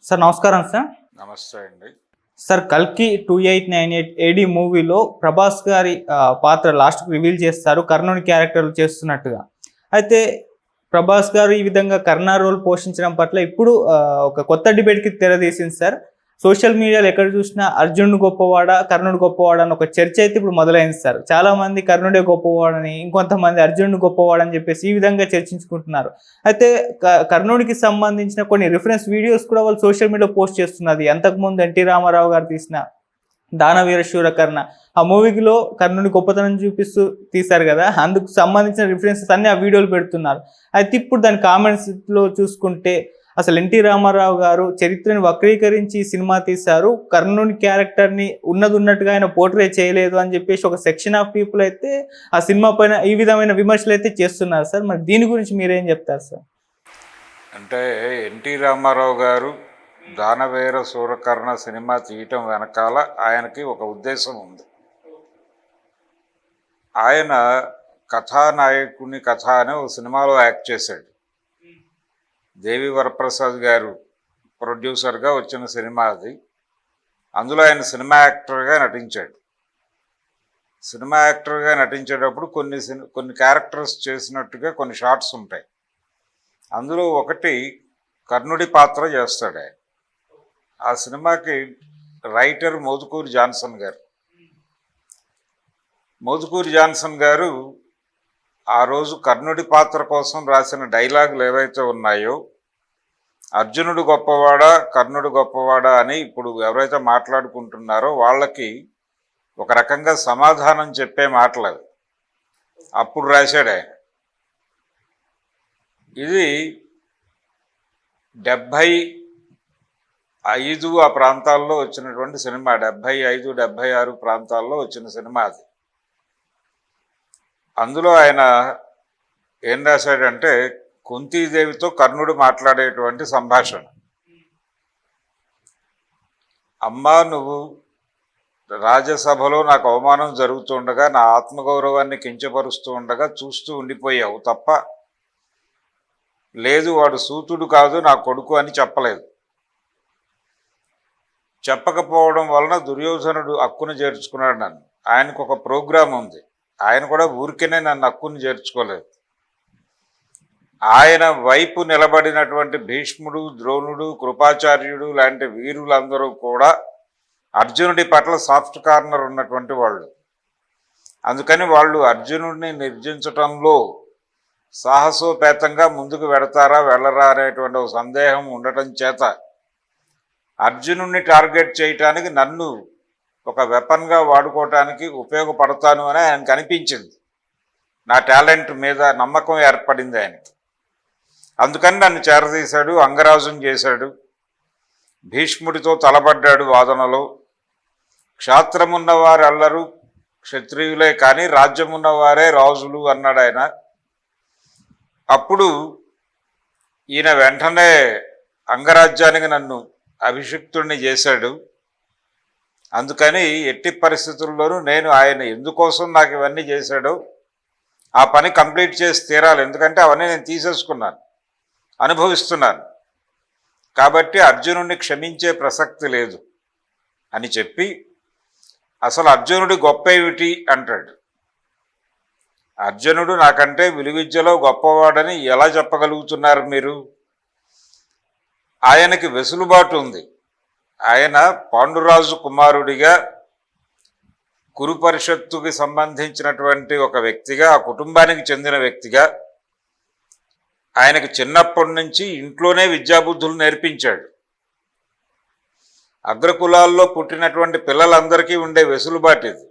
Sir నమస్కారం sir. నమస్తే అండి. సార్ కల్కి 2898 ఏడి మూవీలో ప్రభాస్ గారి పాత్ర లాస్ట్కి రివీల్ చేస్తారు కర్ణుని క్యారెక్టర్ చేస్తున్నట్టుగా. అయితే ప్రభాస్ గారు ఈ విధంగా కర్ణ రోల్ పోషించడం పట్ల ఇప్పుడు ఒక కొత్త డిబేట్కి తెరదీసింది సార్. సోషల్ మీడియాలో ఎక్కడ చూసినా అర్జునుడు గొప్పవాడా కర్ణుడు గొప్పవాడా అని ఒక చర్చ అయితే ఇప్పుడు మొదలైంది సార్. చాలా మంది కర్ణుడే గొప్పవాడని, ఇంకొంతమంది అర్జునుడు గొప్పవాడని చెప్పేసి ఈ విధంగా చర్చించుకుంటున్నారు. అయితే కర్ణుడికి సంబంధించిన కొన్ని రిఫరెన్స్ వీడియోస్ కూడా వాళ్ళు సోషల్ మీడియాలో పోస్ట్ చేస్తున్నది. అంతకుముందు ఎన్టీ రామారావు గారు తీసిన దానవీర శూరకర్ణ ఆ మూవీలో కర్ణుడి గొప్పతనం చూపిస్తూ తీశారు కదా, అందుకు సంబంధించిన రిఫరెన్సెస్ అన్ని ఆ వీడియోలు పెడుతున్నారు. అయితే ఇప్పుడు దాని కామెంట్స్లో చూసుకుంటే అసలు ఎన్టీ రామారావు గారు చరిత్రను వక్రీకరించి సినిమా తీశారు, కర్ణుని క్యారెక్టర్ని ఉన్నట్టుగా ఆయన పోర్ట్రే చేయలేదు అని చెప్పేసి ఒక సెక్షన్ ఆఫ్ పీపుల్ అయితే ఆ సినిమా పైన ఈ విధమైన విమర్శలు అయితే చేస్తున్నారు సార్. మరి దీని గురించి మీరేం చెప్తారు సార్? అంటే ఎన్టీ రామారావు గారు దానవీర శూరకర్ణ సినిమా తీయటం వెనకాల ఆయనకి ఒక ఉద్దేశం ఉంది. ఆయన కథానాయకుని కథ అనే ఒక సినిమాలో యాక్ట్ చేశాడు. దేవి వరప్రసాద్ గారు ప్రొడ్యూసర్గా వచ్చిన సినిమా అది. అందులో ఆయన సినిమా యాక్టర్గా నటించాడు. సినిమా యాక్టర్గా నటించేటప్పుడు కొన్ని క్యారెక్టర్స్ చేసినట్టుగా కొన్ని షార్ట్స్ ఉంటాయి. అందులో ఒకటి కర్ణుడి పాత్ర చేస్తాడు ఆయన. ఆ సినిమాకి రైటర్ మోదుకూరి జాన్సన్ గారు. మోదుకూరి జాన్సన్ గారు ఆ రోజు కర్ణుడి పాత్ర కోసం రాసిన డైలాగులు ఏవైతే ఉన్నాయో, అర్జునుడు గొప్పవాడా కర్ణుడు గొప్పవాడా అని ఇప్పుడు ఎవరైతే మాట్లాడుకుంటున్నారో వాళ్ళకి ఒక రకంగా సమాధానం చెప్పే మాటలు అవి అప్పుడు రాశాడు ఆయన. ఇది 75 ఆ ప్రాంతాల్లో వచ్చినటువంటి సినిమా. 75, 76 ప్రాంతాల్లో వచ్చిన సినిమా అది. అందులో ఆయన ఏం రాశాడంటే కుంతీదేవితో కర్ణుడు మాట్లాడేటువంటి సంభాషణ. అమ్మా, నువ్వు రాజ్యసభలో నాకు అవమానం జరుగుతుండగా, నా ఆత్మగౌరవాన్ని కించపరుస్తూ ఉండగా చూస్తూ ఉండిపోయావు తప్ప, లేదు వాడు సూతుడు కాదు నా కొడుకు అని చెప్పలేదు. చెప్పకపోవడం వలన దుర్యోధనుడు హక్కును చేర్చుకున్నాడు నన్ను. ఆయనకు ఒక ప్రోగ్రాం ఉంది. ఆయన కూడా ఊరికేనే నన్ను హక్కును చేర్చుకోలేదు. ఆయన వైపు నిలబడినటువంటి భీష్ముడు, ద్రోణుడు, కృపాచార్యుడు లాంటి వీరులందరూ కూడా అర్జునుడి పట్ల సాఫ్ట్ కార్నర్ ఉన్నటువంటి వాళ్ళు. అందుకని వాళ్ళు అర్జునుడిని నిర్జించటంలో సాహసోపేతంగా ముందుకు వెడతారా వెళ్ళరా అనేటువంటి ఒక సందేహం ఉండటం చేత అర్జునుడిని టార్గెట్ చేయటానికి నన్ను ఒక వెపన్గా వాడుకోవటానికి ఉపయోగపడతాను అని ఆయనకు అనిపించింది. నా టాలెంట్ మీద నమ్మకం ఏర్పడింది ఆయనకి. అందుకని నన్ను చేరదీశాడు, అంగరాజుని చేశాడు, భీష్ముడితో తలబడ్డాడు వాదనలో. క్షాత్రమున్నవారు అల్లరు క్షత్రియులే కానీ రాజ్యమున్నవారే రాజులు అన్నాడు ఆయన. అప్పుడు ఈయన వెంటనే అంగరాజ్యానికి నన్ను అభిషిక్తుడిని చేశాడు. అందుకని ఎట్టి పరిస్థితుల్లోనూ నేను ఆయన ఎందుకోసం నాకు ఇవన్నీ చేశాడో ఆ పని కంప్లీట్ చేసి తీరాలి. ఎందుకంటే అవన్నీ నేను తీసేసుకున్నాను, అనుభవిస్తున్నాను. కాబట్టి అర్జునుడిని క్షమించే ప్రసక్తి లేదు అని చెప్పి అసలు అర్జునుడి గొప్ప ఏమిటి అంటాడు. అర్జునుడు నాకంటే విలువిద్యలో గొప్పవాడని ఎలా చెప్పగలుగుతున్నారు మీరు? ఆయనకి వెసులుబాటు ఉంది. ఆయన పాండురాజు కుమారుడిగా కురు పరిషత్తుకి సంబంధించినటువంటి ఒక వ్యక్తిగా, ఆ కుటుంబానికి చెందిన వ్యక్తిగా ఆయనకి చిన్నప్పటి నుంచి ఇంట్లోనే విద్యాబుద్ధులు నేర్పించాడు. అగ్రకులాల్లో పుట్టినటువంటి పిల్లలందరికీ ఉండే వెసులుబాటు ఇది.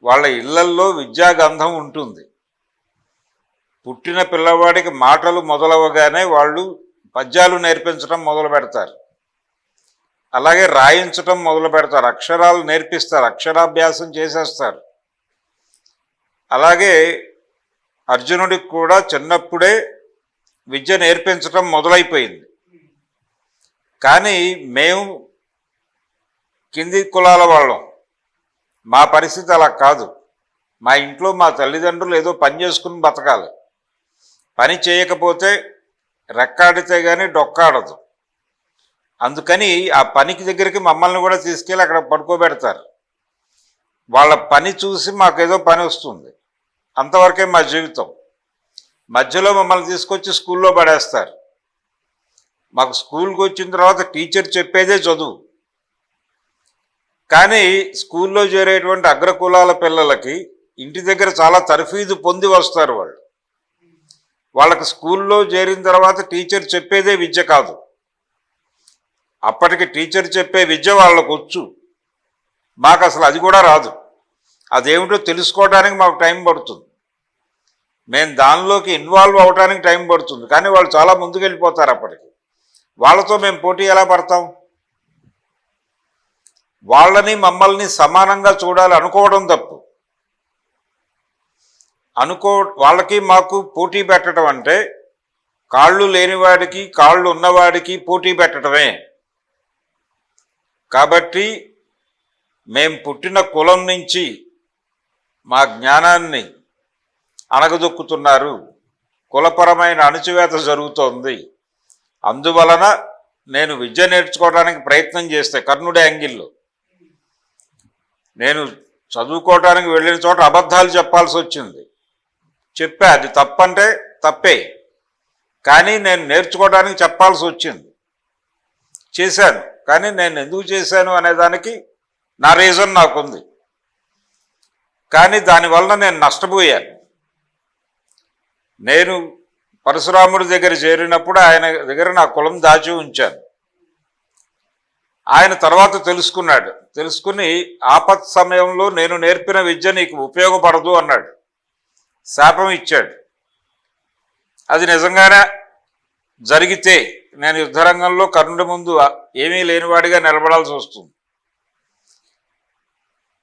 వాళ్ళ ఇళ్లల్లో విద్యాగంధం ఉంటుంది. పుట్టిన పిల్లవాడికి మాటలు మొదలవగానే వాళ్ళు పద్యాలు నేర్పించడం మొదలు పెడతారు. అలాగే రాయించటం మొదలు పెడతారు, అక్షరాలు నేర్పిస్తారు, అక్షరాభ్యాసం చేసేస్తారు. అలాగే అర్జునుడికి కూడా చిన్నప్పుడే విద్య నేర్పించటం మొదలైపోయింది. కానీ మేము కింది కులాల వాళ్ళం, మా పరిస్థితి అలా కాదు. మా ఇంట్లో మా తల్లిదండ్రులు ఏదో పని చేసుకుని బతకాలి. పని చేయకపోతే రెక్కాడితే కానీ డొక్కాడదు. అందుకని ఆ పనికి దగ్గరికి మమ్మల్ని కూడా తీసుకెళ్ళి అక్కడ పడుకోబెడతారు. వాళ్ళ పని చూసి మాకేదో పని వస్తుంది, అంతవరకే మా జీవితం. మధ్యలో మమ్మల్ని తీసుకొచ్చి స్కూల్లో పడేస్తారు. మాకు స్కూల్కి వచ్చిన తర్వాత టీచర్ చెప్పేదే చదువు. కానీ స్కూల్లో చేరేటువంటి అగ్రకులాల పిల్లలకి ఇంటి దగ్గర చాలా తర్ఫీదు పొంది వస్తారు వాళ్ళు. వాళ్ళకి స్కూల్లో చేరిన తర్వాత టీచర్ చెప్పేదే విద్య కాదు, అప్పటికి టీచర్ చెప్పే విద్య వాళ్ళకు వచ్చు. మాకు అసలు అది కూడా రాదు. అదేమిటో తెలుసుకోవడానికి మాకు టైం పడుతుంది, మేము దానిలోకి ఇన్వాల్వ్ అవడానికి టైం పడుతుంది. కానీ వాళ్ళు చాలా ముందుకు వెళ్ళిపోతారు. అప్పటికి వాళ్ళతో మేము పోటీ ఎలా పడతాం? వాళ్ళని మమ్మల్ని సమానంగా చూడాలి అనుకోవడం తప్పు. వాళ్ళకి మాకు పోటీ పెట్టడం అంటే కాళ్ళు లేనివాడికి కాళ్ళు ఉన్నవాడికి పోటీ పెట్టడమే. కాబట్టి మేము పుట్టిన కులం నుంచి మా జ్ఞానాన్ని అణగదొక్కుతున్నారు, కులపరమైన అణచివేత జరుగుతోంది. అందువలన నేను విద్య నేర్చుకోవడానికి ప్రయత్నం చేస్తే కర్ణుడి యాంగిల్లో నేను చదువుకోవడానికి వెళ్ళిన చోట అబద్ధాలు చెప్పాల్సి వచ్చింది. చెప్పా, అది తప్పంటే తప్పే, కానీ నేను నేర్చుకోవడానికి చెప్పాల్సి వచ్చింది. చేశాను, కానీ నేను ఎందుకు చేశాను అనేదానికి నా రీజన్ నాకుంది. కానీ దానివల్ల నేను నష్టపోయాను. నేను పరశురాముడి దగ్గర చేరినప్పుడు ఆయన దగ్గర నా కులం దాచి ఉంచాను. ఆయన తర్వాత తెలుసుకుని ఆపత్ సమయంలో నేను నేర్పిన విద్య నీకు ఉపయోగపడదు అన్నాడు, శాపం ఇచ్చాడు. అది నిజంగానే జరిగితే నేను యుద్ధరంగంలో కర్ణుడి ముందు ఏమీ లేనివాడిగా నిలబడాల్సి వస్తుంది.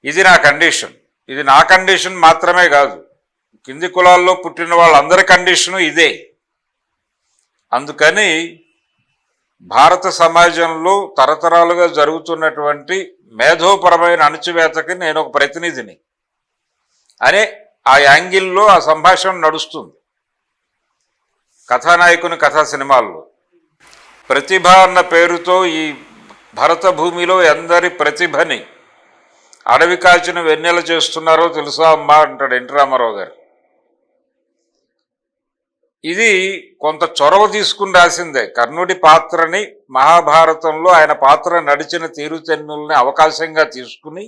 ఇది నా కండిషన్. ఇది నా కండిషన్ మాత్రమే కాదు, కింది కులాల్లో పుట్టిన వాళ్ళందరి కండిషను ఇదే. అందుకని భారత సమాజంలో తరతరాలుగా జరుగుతున్నటువంటి మేధోపరమైన అణచివేతకి నేను ఒక ప్రతినిధిని అనే ఆ యాంగిల్లో ఆ సంభాషణ నడుస్తుంది కథానాయకుని కథా సినిమాల్లో. ప్రతిభ అన్న పేరుతో ఈ భరత భూమిలో ఎందరి ప్రతిభని అడవి కాచిన వెన్నెల చేస్తున్నారో తెలుసా అమ్మా అంటాడు ఎన్టీ రామారావు గారు. ఇది కొంత చొరవ తీసుకుని రాసిందే. కర్ణుడి పాత్రని మహాభారతంలో ఆయన పాత్ర నడిచిన తీరుతెన్నుల్ని అవకాశంగా తీసుకుని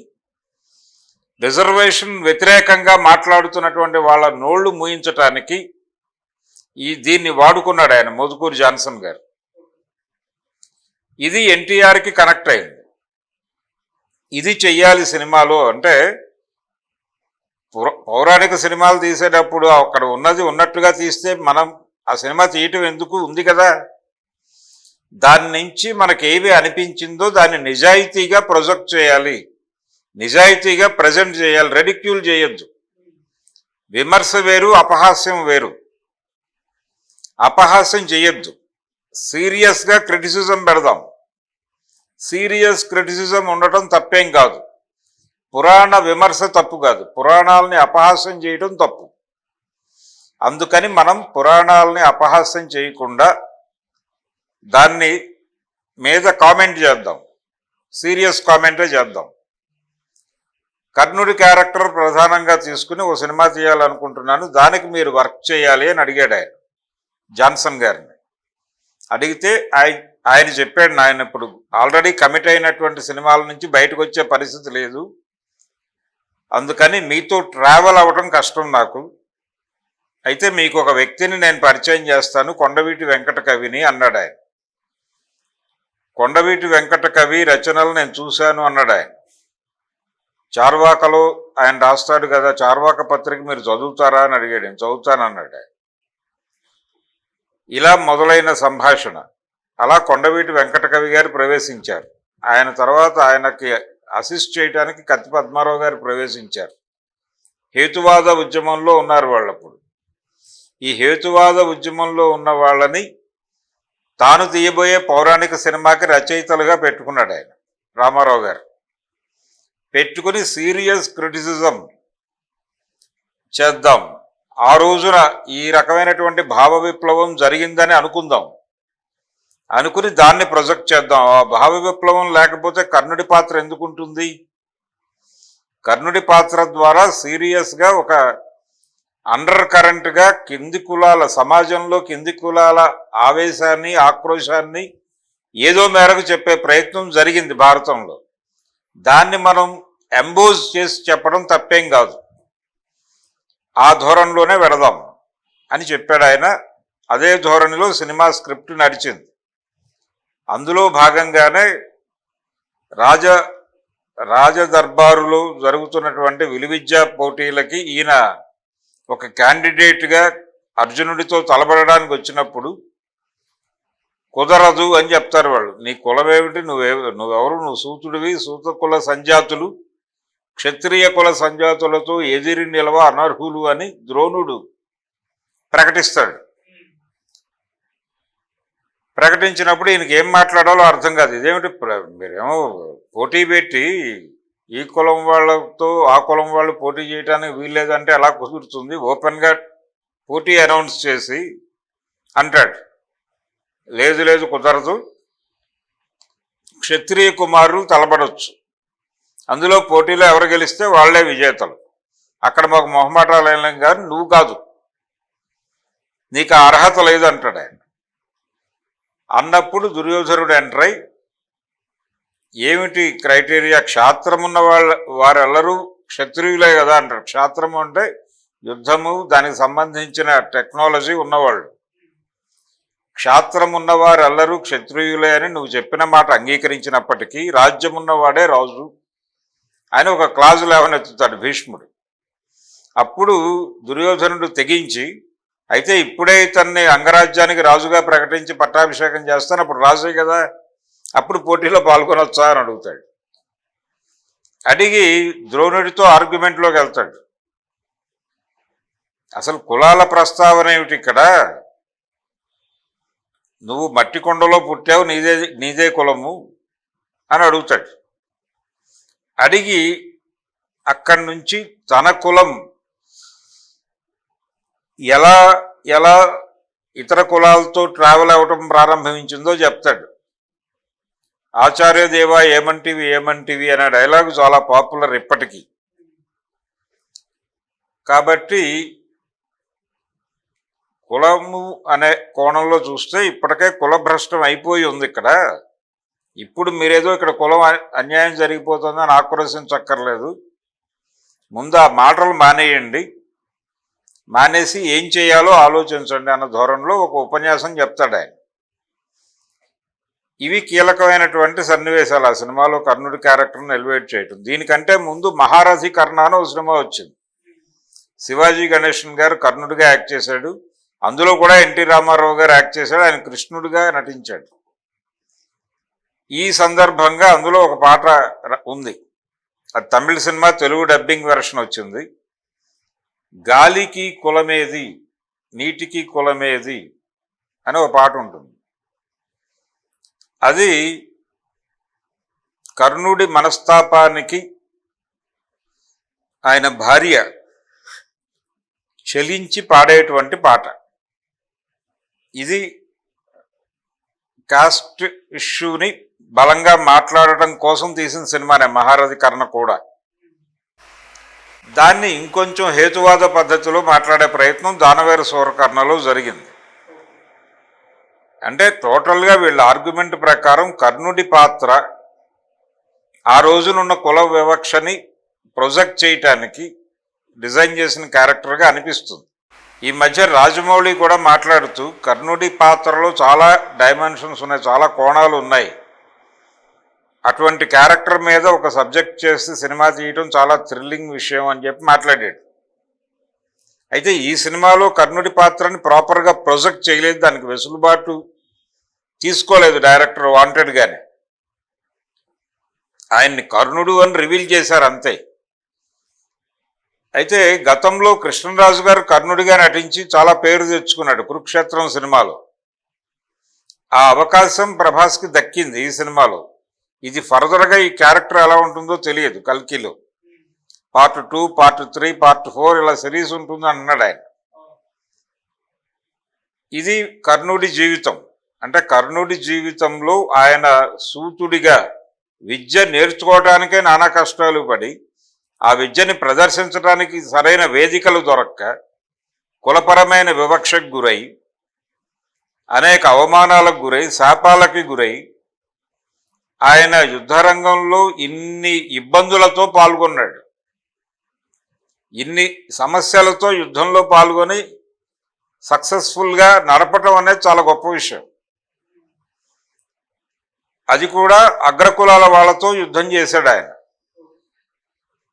రిజర్వేషన్ వ్యతిరేకంగా మాట్లాడుతున్నటువంటి వాళ్ళ నోళ్లు మూయించటానికి దీన్ని వాడుకున్నాడు ఆయన, మోదుకూరి జాన్సన్ గారు. ఇది ఎన్టీఆర్కి కనెక్ట్ అయింది. ఇది చెయ్యాలి సినిమాలో అంటే, పౌరాణిక సినిమాలు తీసేటప్పుడు అక్కడ ఉన్నది ఉన్నట్టుగా తీస్తే మనం ఆ సినిమా తీయటం ఎందుకు ఉంది కదా, దాని నుంచి మనకేవి అనిపించిందో దాన్ని నిజాయితీగా ప్రొజెక్ట్ చేయాలి, నిజాయితీగా ప్రజెంట్ చేయాలి, రెడిక్యూల్ చేయొద్దు. విమర్శ వేరు, అపహాస్యం వేరు. అపహాస్యం చేయొద్దు, సీరియస్గా క్రిటిసిజం పెడదాం. సీరియస్ క్రిటిసిజం ఉండటం తప్పేం కాదు, పురాణ విమర్శ తప్పు కాదు, పురాణాలని అపహాస్యం చేయడం తప్పు. అందుకని మనం పురాణాలని అపహాస్యం చేయకుండా దాన్ని మీద కామెంట్ చేద్దాం, సీరియస్ కామెంటే చేద్దాం. కర్ణుడి క్యారెక్టర్ ప్రధానంగా తీసుకుని ఓ సినిమా తీయాలనుకుంటున్నాను, దానికి మీరు వర్క్ చేయాలి అని అడిగాడు ఆయన జాన్సన్ గారిని. అడిగితే ఆయన చెప్పాడు, ఆయన ఇప్పుడు ఆల్రెడీ కమిట్ అయినటువంటి సినిమాల నుంచి బయటకు వచ్చే పరిస్థితి లేదు, అందుకని మీతో ట్రావెల్ అవ్వడం కష్టం నాకు, అయితే మీకు ఒక వ్యక్తిని నేను పరిచయం చేస్తాను, కొండవీటి వెంకట కవిని అన్నాడు ఆయన. కొండవీటి వెంకట కవి రచనలు నేను చూశాను అన్నాడు ఆయన. చార్వాకలో ఆయన రాస్తాడు కదా, చార్వాక పత్రిక మీరు చదువుతారా అని అడిగాడు. నేను చదువుతానన్నాడు ఆయన. ఇలా మొదలైన సంభాషణ. అలా కొండవీటి వెంకట కవి గారు ప్రవేశించారు. ఆయన తర్వాత ఆయనకి అసిస్ట్ చేయడానికి కత్తి పద్మారావు గారు ప్రవేశించారు. హేతువాద ఉద్యమంలో ఉన్నారు వాళ్ళప్పుడు. ఈ హేతువాద ఉద్యమంలో ఉన్న వాళ్ళని తాను తీయబోయే పౌరాణిక సినిమాకి రచయితలుగా పెట్టుకున్నాడు ఆయన రామారావు గారు. పెట్టుకుని సీరియస్ క్రిటిసిజం చేద్దాం, ఆ రోజున ఈ రకమైనటువంటి భావ విప్లవం జరిగిందని అనుకుందాం, అనుకుని దాన్ని ప్రొజెక్ట్ చేద్దాం. ఆ భావ విప్లవం లేకపోతే కర్ణుడి పాత్ర ఎందుకు ఉంటుంది? కర్ణుడి పాత్ర ద్వారా సీరియస్గా ఒక అండర్ కరెంట్గా కింది కులాల సమాజంలో కింది కులాల ఆవేశాన్ని ఆక్రోశాన్ని ఏదో మేరకు చెప్పే ప్రయత్నం జరిగింది భారతంలో. దాన్ని మనం ఎంబోజ్ చేసి చెప్పడం తప్పేం కాదు, ఆ ధోరణిలోనే వెడదాం అని చెప్పాడు ఆయన. అదే ధోరణిలో సినిమా స్క్రిప్ట్ నడిచింది. అందులో భాగంగానే రాజదర్బారులో జరుగుతున్నటువంటి విలువిద్యా పోటీలకి ఈయన ఒక క్యాండిడేట్గా అర్జునుడితో తలబడడానికి వచ్చినప్పుడు కుదరదు అని చెప్తారు వాళ్ళు. నీ కులమేమిటి, నువ్వెవరు, నువ్వు సూతుడివి, సూత కుల సంజాతులు క్షత్రియ కుల సంజాతులతో ఎదిరి నిలవ అనర్హులు అని ద్రోణుడు ప్రకటిస్తాడు. ప్రకటించినప్పుడు ఈయనకి ఏం మాట్లాడాలో అర్థం కాదు. ఇదేమిటి మీరేమో పోటీ పెట్టి ఈ కులం వాళ్ళతో ఆ కులం వాళ్ళు పోటీ చేయడానికి వీల్లేదంటే ఎలా కుదురుతుంది? ఓపెన్గా పోటీ అనౌన్స్ చేసి అంటాడు, లేదు లేదు కుదరదు, క్షత్రియ కుమారులు తలబడొచ్చు, అందులో పోటీలో ఎవరు గెలిస్తే వాళ్లే విజేతలు, అక్కడ మాకు మొహమాటాలు ఏం కానీ నువ్వు కాదు, నీకు ఆ అర్హత లేదు అంటాడు ఆయన. అన్నప్పుడు దుర్యోధనుడు ఎంటర్ అయి ఏమిటి క్రైటీరియా, క్షాత్రమున్న వారెల్లరూ క్షత్రియులే కదా అంటారు. క్షాత్రము అంటే యుద్ధము దానికి సంబంధించిన టెక్నాలజీ ఉన్నవాళ్ళు. క్షాత్రం ఉన్నవారెల్లరూ క్షత్రియులే అని నువ్వు చెప్పిన మాట అంగీకరించినప్పటికీ రాజ్యం ఉన్నవాడే రాజు అని ఒక క్లాజు లేవనెత్తుతాడు భీష్ముడు. అప్పుడు దుర్యోధనుడు తెగించి, అయితే ఇప్పుడే ఇతన్ని అంగరాజ్యానికి రాజుగా ప్రకటించి పట్టాభిషేకం చేస్తాను, అప్పుడు రాజే కదా, అప్పుడు పోటీలో పాల్గొనొచ్చా అని అడుగుతాడు. అడిగి ద్రోణుడితో ఆర్గ్యుమెంట్లోకి వెళ్తాడు. అసలు కులాల ప్రస్తావన ఏమిటి ఇక్కడ? నువ్వు మట్టి కొండలో పుట్టావు, నీదే కులము అని అడుగుతాడు. అడిగి అక్కడి నుంచి తన కులం ఎలా ఎలా ఇతర కులాలతో ట్రావెల్ అవ్వటం ప్రారంభించిందో చెప్తాడు. ఆచార్యదేవ ఏమంటివి అనే డైలాగు చాలా పాపులర్ ఇప్పటికీ. కాబట్టి కులము అనే కోణంలో చూస్తే ఇప్పటికే కులభ్రష్టం అయిపోయి ఉంది ఇక్కడ. ఇప్పుడు మీరేదో ఇక్కడ కులం అన్యాయం జరిగిపోతుందని ఆక్రోశించక్కర్లేదు, ముందు ఆ మాటలు మానేయండి, మానేసి ఏం చేయాలో ఆలోచించండి అన్న ధోరణిలో ఒక ఉపన్యాసం చెప్తాడు ఆయన. ఇవి కీలకమైనటువంటి సన్నివేశాలు ఆ సినిమాలో కర్ణుడి క్యారెక్టర్ని ఎలివేట్ చేయటం. దీనికంటే ముందు మహారథి కర్ణ అని ఒక సినిమా వచ్చింది. శివాజీ గణేశన్ గారు కర్ణుడిగా యాక్ట్ చేశాడు. అందులో కూడా ఎన్టీ రామారావు గారు యాక్ట్ చేశాడు. ఆయన కృష్ణుడిగా నటించాడు. ఈ సందర్భంగా అందులో ఒక పాట ఉంది, అది తమిళ సినిమా, తెలుగు డబ్బింగ్ వెర్షన్ వచ్చింది. గాలికి కులమేది నీటికి కులమేది అని ఒక పాట ఉంటుంది. అది కర్ణుడి మనస్తాపానికి ఆయన భార్య చలించి పాడేటువంటి పాట. ఇది కాస్ట్ ఇష్యూని బలంగా మాట్లాడటం కోసం తీసిన సినిమానే మహారథి కర్ణ కూడా. దాన్ని ఇంకొంచెం హేతువాద పద్ధతిలో మాట్లాడే ప్రయత్నం దానవేర సూరకర్ణలో జరిగింది. అంటే టోటల్గా వీళ్ళ ఆర్గ్యుమెంట్ ప్రకారం కర్ణుడి పాత్ర ఆ రోజునున్న కుల వివక్షని ప్రొజెక్ట్ చేయటానికి డిజైన్ చేసిన క్యారెక్టర్గా అనిపిస్తుంది. ఈ మధ్య రాజమౌళి కూడా మాట్లాడుతూ కర్ణుడి పాత్రలో చాలా డైమెన్షన్స్ ఉన్నాయి, చాలా కోణాలు ఉన్నాయి, అటువంటి క్యారెక్టర్ మీద ఒక సబ్జెక్ట్ చేసి సినిమా తీయటం చాలా థ్రిల్లింగ్ విషయం అని చెప్పి మాట్లాడాడు. అయితే ఈ సినిమాలో కర్ణుడి పాత్రని ప్రాపర్గా ప్రొజెక్ట్ చేయలేదు, దానికి వెసులుబాటు తీసుకోలేదు డైరెక్టర్ వాంటెడ్గానే. ఆయన్ని కర్ణుడు అని రివీల్ చేశారు అంతే. అయితే గతంలో కృష్ణరాజు గారు కర్ణుడిగా నటించి చాలా పేరు తెచ్చుకున్నాడు కురుక్షేత్రం సినిమాలో. ఆ అవకాశం ప్రభాస్కి దక్కింది ఈ సినిమాలో. ఇది ఫర్దర్గా ఈ క్యారెక్టర్ ఎలా ఉంటుందో తెలియదు. కల్కిలో పార్ట్ 2, పార్ట్ 3, పార్ట్ 4 ఇలా సిరీస్ ఉంటుంది అన్నాడు ఆయన. ఇది కర్ణుడి జీవితం అంటే కర్ణుడి జీవితంలో ఆయన సూతుడిగా విద్య నేర్చుకోవడానికే నానా కష్టాలు పడి ఆ విద్యని ప్రదర్శించడానికి సరైన వేదికలు దొరక్క కులపరమైన వివక్షకు గురై అనేక అవమానాలకు గురై శాపాలకి గురై ఆయన యుద్ధరంగంలో ఇన్ని ఇబ్బందులతో పాల్గొన్నాడు. ఇన్ని సమస్యలతో యుద్ధంలో పాల్గొని సక్సెస్ఫుల్గా నడపటం అనేది చాలా గొప్ప విషయం. అది కూడా అగ్రకులాల వాళ్ళతో యుద్ధం చేశాడు ఆయన.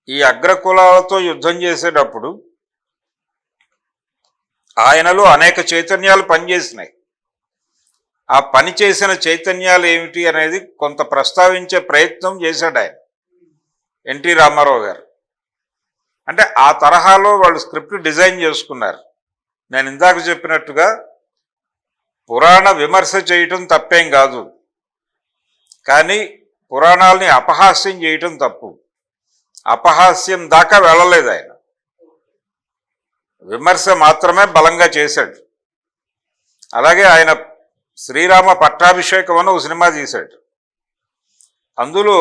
ఈ అగ్రకులాలతో యుద్ధం చేసేటప్పుడు ఆయనలో అనేక చైతన్యాలు పనిచేసినాయి. ఆ పని చేసిన చైతన్యాలు ఏమిటి అనేది కొంత ప్రస్తావించే ప్రయత్నం చేశాడు ఆయన, ఎన్టీ రామారావు గారు. అంటే ఆ తరహాలో వాళ్ళు స్క్రిప్ట్ డిజైన్ చేసుకున్నారు. నేను ఇందాక చెప్పినట్టుగా పురాణ విమర్శ చేయటం తప్పేం కాదు, కానీ పురాణాలని అపహాస్యం చేయటం తప్పు. అపహాస్యం దాకా వెళ్ళలేదు ఆయన, విమర్శ మాత్రమే బలంగా చేశాడు. అలాగే ఆయన శ్రీరామ పట్టాభిషేకం అని ఒక సినిమా తీశాడు. అందులో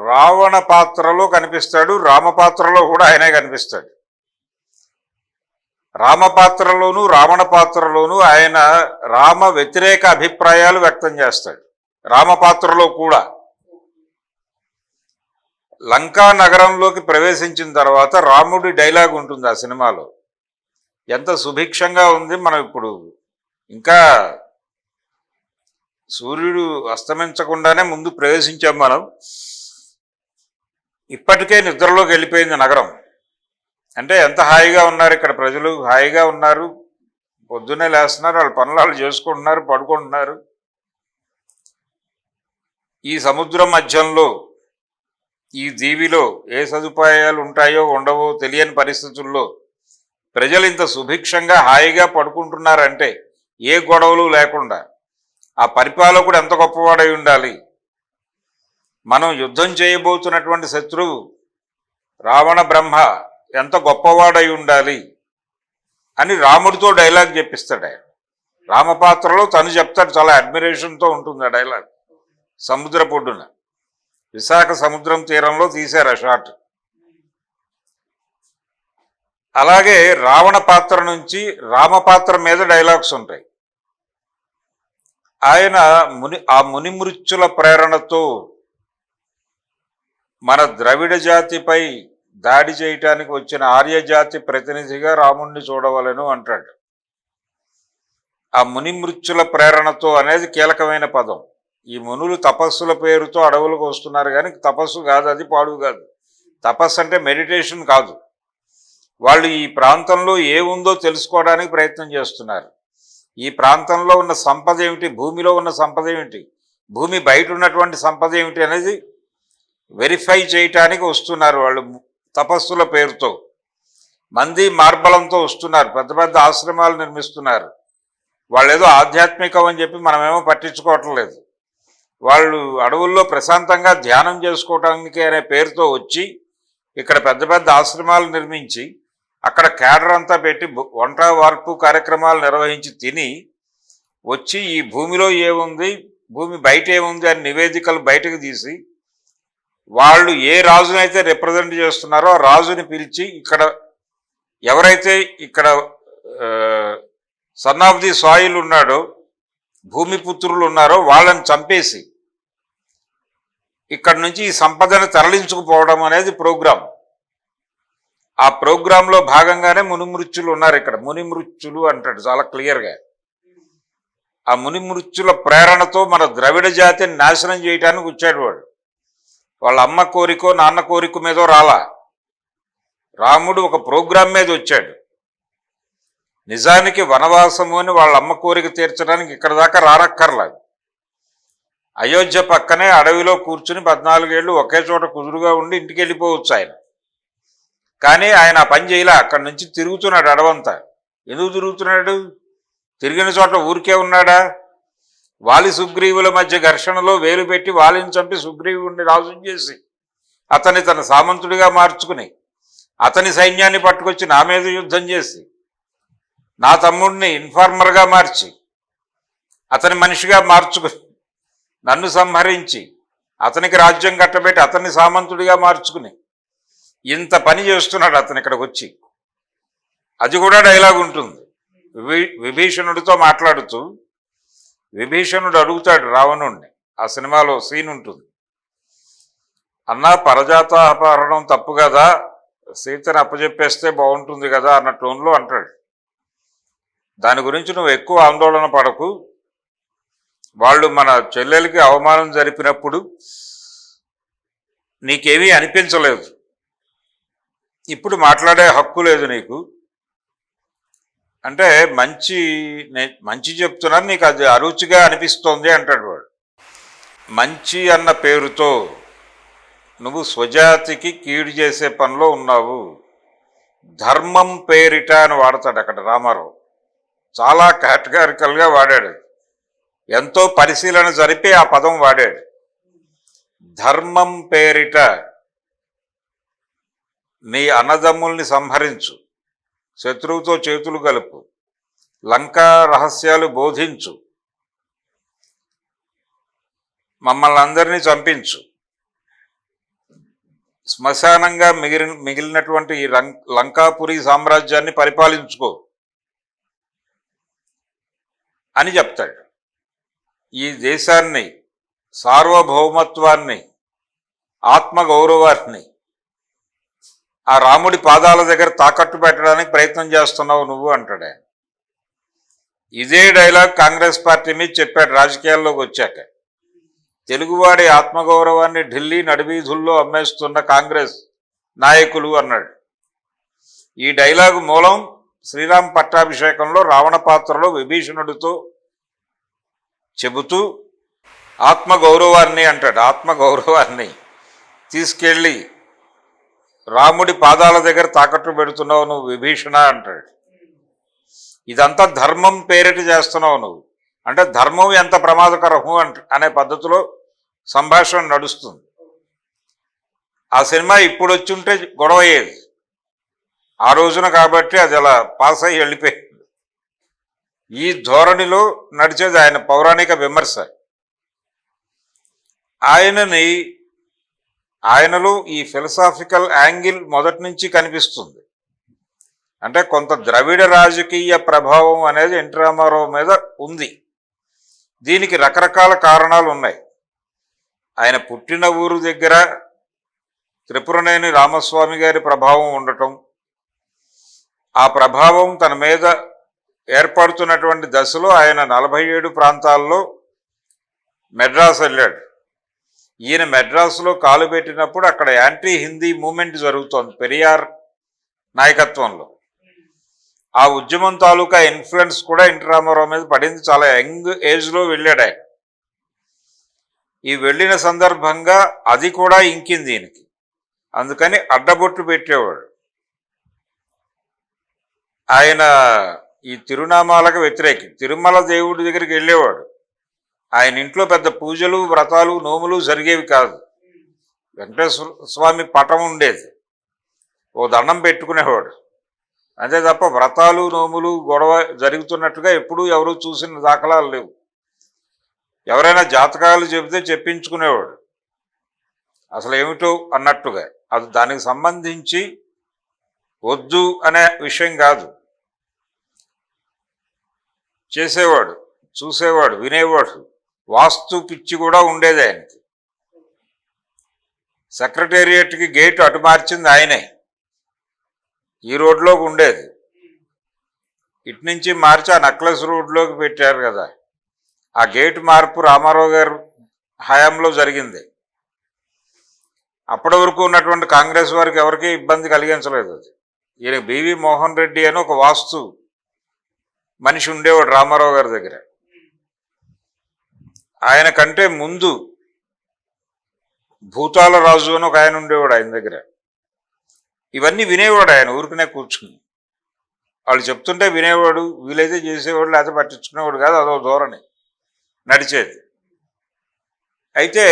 రావణ పాత్రలో కనిపిస్తాడు, రామ పాత్రలో కూడా ఆయనే కనిపిస్తాడు. రామ పాత్రలోను రావణ పాత్రలోను ఆయన రామ వ్యతిరేక అభిప్రాయాలు వ్యక్తం చేస్తాడు. రామ పాత్రలో కూడా లంకా నగరంలోకి ప్రవేశించిన తర్వాత రాముడి డైలాగ్ ఉంటుంది ఆ సినిమాలో. ఎంత సుభిక్షంగా ఉంది. మనం ఇప్పుడు ఇంకా సూర్యుడు అస్తమించకుండానే ముందు ప్రవేశించాం మనం. ఇప్పటికే నిద్రలోకి వెళ్ళిపోయింది నగరం. అంటే ఎంత హాయిగా ఉన్నారు ఇక్కడ ప్రజలు, హాయిగా ఉన్నారు. పొద్దున్నే లేస్తున్నారు, వాళ్ళ పనులు వాళ్ళు చేసుకుంటున్నారు, పడుకుంటున్నారు. ఈ సముద్రం మధ్యంలో ఈ దీవిలో ఏ సదుపాయాలు ఉంటాయో ఉండవో తెలియని పరిస్థితుల్లో ప్రజలు ఇంత సుభిక్షంగా హాయిగా పడుకుంటున్నారంటే ఏ గొడవలు లేకుండా ఆ పరిపాలకుడు ఎంత గొప్పవాడై ఉండాలి. మనం యుద్ధం చేయబోతున్నటువంటి శత్రువు రావణ బ్రహ్మ ఎంత గొప్పవాడై ఉండాలి అని రాముడితో డైలాగ్ చెప్పిస్తాడు ఆయన. రామపాత్రలో తను చెప్తాడు, చాలా అడ్మిరేషన్తో ఉంటుంది ఆ డైలాగ్. సముద్ర పొడ్డున విశాఖ సముద్రం తీరంలో తీశారు ఆ షాట్. అలాగే రావణ పాత్ర నుంచి రామపాత్ర మీద డైలాగ్స్ ఉంటాయి. ఆయన మునిమృత్యుల ప్రేరణతో మన ద్రవిడ జాతిపై దాడి చేయటానికి వచ్చిన ఆర్యజాతి ప్రతినిధిగా రాముణ్ణి చూడవలను అంటాడు. ఆ మునిమృత్యుల ప్రేరణతో అనేది కీలకమైన పదం. ఈ మునులు తపస్సుల పేరుతో అడవులకు వస్తున్నారు, కానీ తపస్సు కాదు, అది పాడు కాదు. తపస్సు అంటే మెడిటేషన్ కాదు. వాళ్ళు ఈ ప్రాంతంలో ఏముందో తెలుసుకోవడానికి ప్రయత్నం చేస్తున్నారు. ఈ ప్రాంతంలో ఉన్న సంపద ఏమిటి, భూమిలో ఉన్న సంపద ఏమిటి, భూమి బయట ఉన్నటువంటి సంపద ఏమిటి అనేది వెరిఫై చేయటానికి వస్తున్నారు వాళ్ళు. తపస్సుల పేరుతో మంది మార్బలంతో వస్తున్నారు, పెద్ద పెద్ద ఆశ్రమాలు నిర్మిస్తున్నారు. వాళ్ళు ఏదో ఆధ్యాత్మికం అని చెప్పి మనమేమో పట్టించుకోవటం లేదు. వాళ్ళు అడవుల్లో ప్రశాంతంగా ధ్యానం చేసుకోవటానికి అనే పేరుతో వచ్చి ఇక్కడ పెద్ద పెద్ద ఆశ్రమాలు నిర్మించి అక్కడ కేడర్ అంతా పెట్టి వంట వార్పు కార్యక్రమాలు నిర్వహించి తిని వచ్చి ఈ భూమిలో ఏముంది, భూమి బయట ఏముంది అని నివేదికలు బయటకు తీసి వాళ్ళు ఏ రాజునైతే రిప్రజెంట్ చేస్తున్నారో ఆ రాజుని పిలిచి ఇక్కడ ఎవరైతే ఇక్కడ సన్ ఆఫ్ ది సాయిల్ ఉన్నాడో, భూమిపుత్రులు ఉన్నారో వాళ్ళని చంపేసి ఇక్కడ నుంచి ఈ సంపదను తరలించుకుపోవడం అనేది ప్రోగ్రాం. ఆ ప్రోగ్రాంలో భాగంగానే మునిమృత్యులు ఉన్నారు ఇక్కడ. మునిమృత్యులు అంటాడు చాలా క్లియర్గా. ఆ మునిమృత్యుల ప్రేరణతో మన ద్రవిడ జాతిని నాశనం చేయడానికి వచ్చాడు వాడు. వాళ్ళ అమ్మ కోరికో నాన్న కోరిక మీదో రాలా, రాముడు ఒక ప్రోగ్రాం మీద వచ్చాడు. నిజానికి వనవాసము అని వాళ్ళ అమ్మ కోరిక తీర్చడానికి ఇక్కడ దాకా రానక్కర్లేదు. అయోధ్య పక్కనే అడవిలో కూర్చుని 14 ఏళ్ళు ఒకే చోట కుదురుగా ఉండి ఇంటికి వెళ్ళిపోవచ్చు ఆయన. కానీ ఆయన ఆ పని చేయలే, అక్కడి నుంచి తిరుగుతున్నాడు అడవంతా. ఎందుకు తిరుగుతున్నాడు? తిరిగిన చోట ఊరికే ఉన్నాడా? వాలి సుగ్రీవుల మధ్య ఘర్షణలో వేలు పెట్టి వాలిని చంపి సుగ్రీవుడిని రాజుని చేసి అతన్ని తన సామంతుడిగా మార్చుకుని అతని సైన్యాన్ని పట్టుకొచ్చి నా మీద యుద్ధం చేసి నా తమ్ముడిని ఇన్ఫార్మర్గా మార్చి అతని మనిషిగా మార్చుకుని నన్ను సంహరించి అతనికి రాజ్యం కట్టబెట్టి అతన్ని సామంతుడిగా మార్చుకుని ఇంత పని చేస్తున్నాడు అతను ఇక్కడికి వచ్చి. అది కూడా డైలాగ్ ఉంటుంది. విభీషణుడితో మాట్లాడుతూ విభీషణుడు అడుగుతాడు రావణుణ్ణి, ఆ సినిమాలో సీన్ ఉంటుంది, అన్నా పరజాతాపహరణం తప్పు కదా, సీతను అప్పచెప్పేస్తే బాగుంటుంది కదా అన్న టోన్లో అంటాడు. దాని గురించి నువ్వు ఎక్కువ ఆందోళన పడకు, వాళ్ళు మన చెల్లెలకి అవమానం జరిపినప్పుడు నీకేమీ అనిపించలేదు, ఇప్పుడు మాట్లాడే హక్కు లేదు నీకు అంటే మంచి చెప్తున్నాను, నీకు అది అరుచిగా అనిపిస్తోంది అంటాడు వాడు. మంచి అన్న పేరుతో నువ్వు స్వజాతికి కీడు చేసే పనిలో ఉన్నావు, ధర్మం పేరిట అని వాడతాడు అక్కడ రామారావు. చాలా కేటగారికల్గా వాడాడు, ఎంతో పరిశీలన జరిపి ఆ పదం వాడాడు. ధర్మం పేరిట నీ అన్నదమ్ముల్ని సంహరించు, శత్రువుతో చేతులు కలుపు, లంకా రహస్యాలు బోధించు, మమ్మల్ని అందరినీ చంపించు, శ్మశానంగా మిగిలినటువంటి ఈ లంకాపురి సామ్రాజ్యాన్ని పరిపాలించుకో అని చెప్తాడు. ఈ దేశాన్ని, సార్వభౌమత్వాన్ని, ఆత్మగౌరవాన్ని ఆ రాముడి పాదాల దగ్గర తాకట్టు పెట్టడానికి ప్రయత్నం చేస్తున్నావు నువ్వు అంటాడే. ఇదే డైలాగ్ కాంగ్రెస్ పార్టీ మీద చెప్పాడు రాజకీయాల్లోకి వచ్చాక. తెలుగువాడి ఆత్మగౌరవాన్ని ఢిల్లీ నడివీధుల్లో అమ్మేస్తున్న కాంగ్రెస్ నాయకులు అన్నాడు. ఈ డైలాగు మూలం శ్రీరామ్ పట్టాభిషేకంలో రావణ పాత్రలో విభీషణుడితో చెబుతూ ఆత్మగౌరవాన్ని అంటాడు. ఆత్మగౌరవాన్ని తీసుకెళ్ళి రాముడి పాదాల దగ్గర తాకట్టు పెడుతున్నావు నువ్వు విభీషణ అంటాడు. ఇదంతా ధర్మం పేరిట చేస్తున్నావు నువ్వు అంటే ధర్మం ఎంత ప్రమాదకరము అనే పద్ధతిలో సంభాషణ నడుస్తుంది. ఆ సినిమా ఇప్పుడు వచ్చి ఉంటే గొడవ అయ్యేది, ఆ రోజున కాబట్టి అది అలా పాస్ అయ్యి వెళ్ళిపోయింది. ఈ ధోరణిలో నడిచేది ఆయన పౌరాణిక విమర్శ. ఆయనలో ఈ ఫిలసాఫికల్ యాంగిల్ మొదటి నుంచి కనిపిస్తుంది. అంటే కొంత ద్రవిడ రాజకీయ ప్రభావం అనేది ఎన్టీ రామారావు మీద ఉంది. దీనికి రకరకాల కారణాలు ఉన్నాయి. ఆయన పుట్టిన ఊరు దగ్గర త్రిపురనేని రామస్వామి గారి ప్రభావం ఉండటం, ఆ ప్రభావం తన మీద ఏర్పడుతున్నటువంటి దశలో ఆయన 47 ప్రాంతాల్లో మెడ్రాస్ వెళ్ళాడు. ఈయన మెడ్రాసులో కాలు పెట్టినప్పుడు అక్కడ యాంటీ హిందీ మూమెంట్ జరుగుతోంది పెరియార్ నాయకత్వంలో. ఆ ఉద్యమం తాలూకా ఇన్ఫ్లుయెన్స్ కూడా ఎన్టీ రామారావు మీద పడింది. చాలా యంగ్ ఏజ్లో వెళ్ళాడు ఆయన. ఈ వెళ్ళిన సందర్భంగా అది కూడా ఇంకింది ఈయనకి, అందుకని అడ్డబొట్టు పెట్టేవాడు. ఆయన ఈ తిరునామాలకు వ్యతిరేకి, తిరుమల దేవుడి దగ్గరికి వెళ్ళేవాడు. ఆయన ఇంట్లో పెద్ద పూజలు, వ్రతాలు, నోములు జరిగేవి కాదు. వెంకటేశ్వర స్వామి పటం ఉండేది, ఓ దండం పెట్టుకునేవాడు అంతే తప్ప వ్రతాలు, నోములు, గొడవ జరుగుతున్నట్టుగా ఎప్పుడూ ఎవరూ చూసిన దాఖలాలు లేవు. ఎవరైనా జాతకాలు చెబితే చెప్పించుకునేవాడు, అసలు ఏమిటో అన్నట్టుగా. అది దానికి సంబంధించి వద్దు అనే విషయం కాదు, చేసేవాడు, చూసేవాడు, వినేవాడు. వాస్తు పిచ్చి కూడా ఉండేది ఆయనకి. సెక్రటేరియట్కి గేటు అటు మార్చింది ఆయనే, ఈ రోడ్లోకి ఉండేది, ఇటు నుంచి మార్చి ఆ నెక్లెస్ రోడ్లోకి పెట్టారు కదా. ఆ గేటు మార్పు రామారావు గారు హయాంలో జరిగింది. అప్పటి వరకు ఉన్నటువంటి కాంగ్రెస్ వారికి ఎవరికీ ఇబ్బంది కలిగించలేదు అది. ఈయన బివి మోహన్ రెడ్డి అని ఒక వాస్తు మనిషి ఉండేవాడు రామారావు గారి దగ్గర. ఆయన కంటే ముందు భూతాల రాజు అని ఒక ఆయన ఉండేవాడు ఆయన దగ్గర. ఇవన్నీ వినేవాడు ఆయన, ఊరికనే కూర్చుని వాళ్ళు చెప్తుంటే వినేవాడు, వీలైతే చేసేవాడు, లేకపోతే పట్టించుకునేవాడు కాదు. అదో ధోరణి నడిచేది. అయితే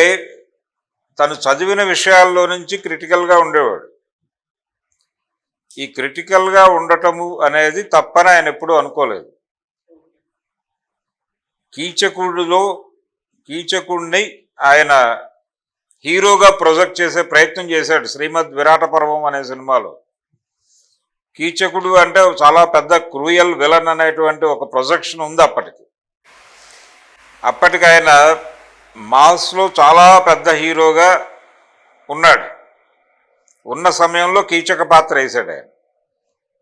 తను చదివిన విషయాల్లో నుంచి క్రిటికల్గా ఉండేవాడు. ఈ క్రిటికల్గా ఉండటము అనేది తప్పని ఆయన ఎప్పుడూ అనుకోలేదు. కీచకుడిని ఆయన హీరోగా ప్రొజెక్ట్ చేసే ప్రయత్నం చేశాడు శ్రీమద్ విరాట పర్వం అనే సినిమాలో. కీచకుడు అంటే చాలా పెద్ద క్రూయల్ విలన్ అనేటువంటి ఒక ప్రొజెక్షన్ ఉంది అప్పటికి ఆయన మాస్లో చాలా పెద్ద హీరోగా ఉన్నాడు. ఉన్న సమయంలో కీచక పాత్ర వేశాడు ఆయన.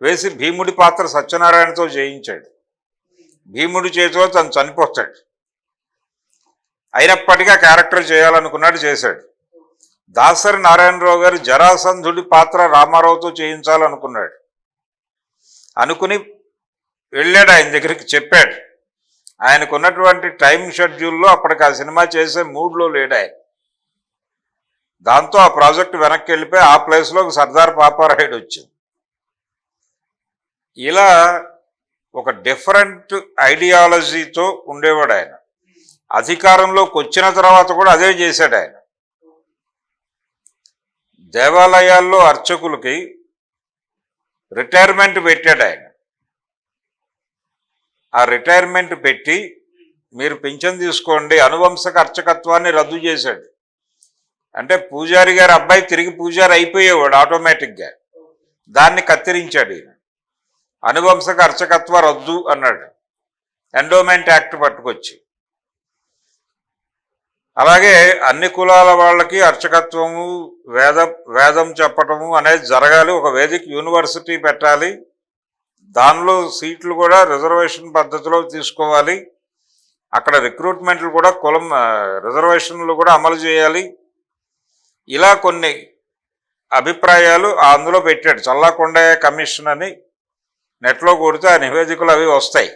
వేసి భీముడి పాత్ర సత్యనారాయణతో చేయించాడు. భీముడి చేతిలో తను చనిపోతాడు. అయినప్పటికీ ఆ క్యారెక్టర్ చేయాలనుకున్నాడు, చేశాడు. దాసరి నారాయణరావు గారు జరాసంధుడి పాత్ర రామారావుతో చేయించాలనుకున్నాడు. అనుకుని వెళ్ళాడు ఆయన దగ్గరికి, చెప్పాడు. ఆయనకున్నటువంటి టైం షెడ్యూల్లో అప్పటికి ఆ సినిమా చేసే మూడ్లో లేడు ఆయన. దాంతో ఆ ప్రాజెక్ట్ వెనక్కి వెళ్ళిపోయి ఆ ప్లేస్లో సర్దార్ పాపారాయుడు వచ్చింది. ఇలా ఒక డిఫరెంట్ ఐడియాలజీతో ఉండేవాడు ఆయన. అధికారంలోకి వచ్చిన తర్వాత కూడా అదే చేశాడు ఆయన. దేవాలయాల్లో అర్చకులకి రిటైర్మెంట్ పెట్టాడు ఆయన. ఆ రిటైర్మెంట్ పెట్టి మీరు పింఛన్ తీసుకోండి, అనువంశక అర్చకత్వాన్ని రద్దు చేశాడు. అంటే పూజారి గారి అబ్బాయి తిరిగి పూజారి అయిపోయేవాడు ఆటోమేటిక్గా. దాన్ని కత్తిరించాడు ఈయన. అనువంశక అర్చకత్వ రద్దు అన్నాడు, ఎండోమెంట్ యాక్ట్ పట్టుకొచ్చి. అలాగే అన్ని కులాల వాళ్ళకి అర్చకత్వము, వేదం చెప్పటము అనేది జరగాలి. ఒక వేదిక యూనివర్సిటీ పెట్టాలి. దానిలో సీట్లు కూడా రిజర్వేషన్ పద్ధతిలో తీసుకోవాలి. అక్కడ రిక్రూట్మెంట్లు కూడా కులం రిజర్వేషన్లు కూడా అమలు చేయాలి. ఇలా కొన్ని అభిప్రాయాలు అందులో పెట్టాడు. చల్లాకొండయ్య కమిషన్ అని నెట్లో కొడితే ఆ నివేదికలు అవి వస్తాయి.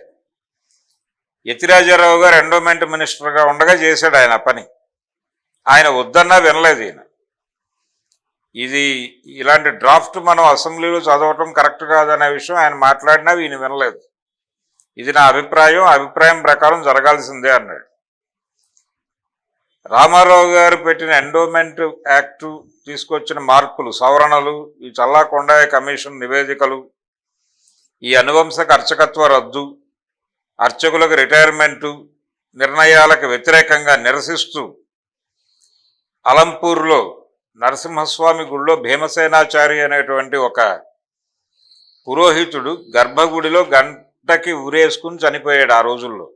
యతిరాజారావు గారు ఎండోమెంట్ మినిస్టర్గా ఉండగా చేశాడు ఆయన పని. ఆయన వద్దన్నా వినలేదు ఈయన. ఇలాంటి డ్రాఫ్ట్ మనం అసెంబ్లీలో చదవటం కరెక్ట్ కాదనే విషయం ఆయన మాట్లాడినా ఈయన వినలేదు. ఇది నా అభిప్రాయం ప్రకారం జరగాల్సిందే అన్నాడు. రామారావు గారు పెట్టిన ఎండోమెంట్ యాక్ట్ తీసుకొచ్చిన మార్పులు, సవరణలు, ఈ చల్లాకొండయ్య కమిషన్ నివేదికలు, ఈ అనువంశక అర్చకత్వ రద్దు, అర్చకులకు రిటైర్మెంటు నిర్ణయాలకు వ్యతిరేకంగా నిరసిస్తూ అలంపూర్లో నరసింహస్వామి గుడిలో భీమసేనాచారి అనేటువంటి ఒక పురోహితుడు గర్భగుడిలో గంటకి ఉరేసుకుని చనిపోయాడు ఆ రోజుల్లో.